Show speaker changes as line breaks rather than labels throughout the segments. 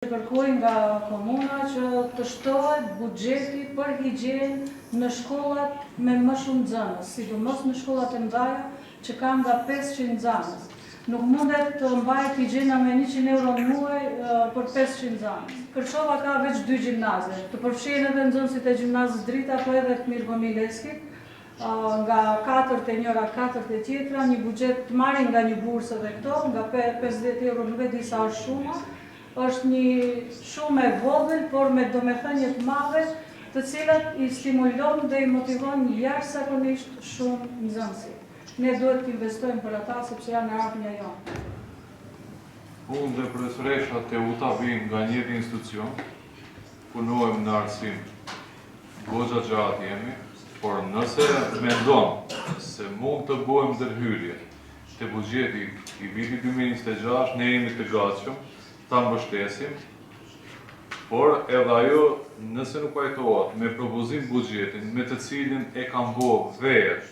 Kërkoj nga komuna që të shtohet buxheti për higjenë në shkollat me më shumë nxënës, sidomos në shkollat e mëdha që kanë nga 500 nxënës. Nuk mundet të mbajt higjena me 100 euro në muaj për 500 nxënës. Kërçova ka veç 2 gjimnaze, të përfshihen edhe nxënësit e gjimnazës Drita, po edhe të Mirë Mileskit, nga 4 e njëra, 4 e tjetra, një buxhet të marrin nga një bursë dhe këto, nga 50 euro, nuk e di sa është shuma. Është një shumë e vogël, por me domethënie të madhe, të cilat i stimulon dhe i motivon jashtëzakonisht shumë nxënësi. Ne duhet të investojmë për ata sepse janë ardhmja jonë.
Unë dhe profesoresha Teuta vim nga njëti institucion, punojmë në arsim, goxha gjatë jemi, por nëse mendon se mund të bëjmë ndërhyrje të buxheti i vitit 2026, ne jemi të gatshëm ta mbështesim, por edhe ajo nëse nuk pajtohet me propozim buxhetin me të cilin e kanë bërë vetë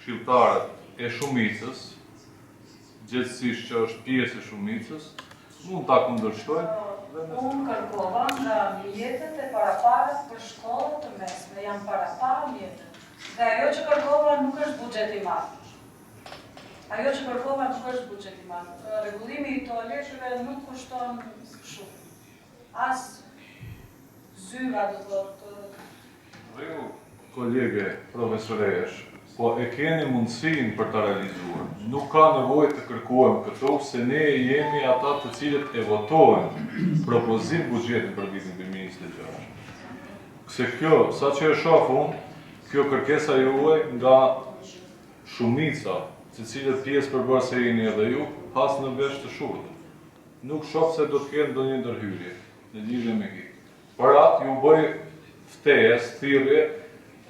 këshilltarët e shumicës, gjithësisht që është pjesë e shumicës, mund ta kundërshtojnë.
Unë kërkova nga mjetet e paraparës për shkollat të mesme, janë parapara mjetet. Dhe ajo që kërkova nuk është buxhet i madh. Ajo që kërkova nuk është buxhet i madh. Rregullimi i toaleteve nuk kushton shumë. As zyra do thotë.
Kolege profesoresh, po e keni mundësinë për ta realizuar. Nuk ka nevojë të kërkojmë këto, se ne jemi ata të cilët e votojnë propozim buxhetin për vitin 2026. Se kjo, sa që e shoh unë, kjo kërkesa juaj nga shumica, se cilët pjesë përbërëse jeni edhe ju, pas në vesh të shurtë. Nuk shoh se do të kenë ndonjë ndërhyrje në lidhje me këtë. Për atë ju bëj ftesë, thirrje,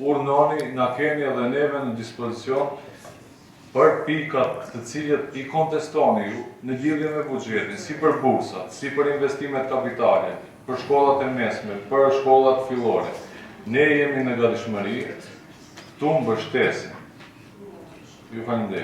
urnoni, na keni edhe neve në dispozicion për pikat të cilët i kontestoni ju në lidhje me buxhetin, si për bursat, si për investimet kapitale, për shkollat e mesme, për shkollat fillore. Ne jemi në gatishmëri, tu mbështesim. Ju falenderoj.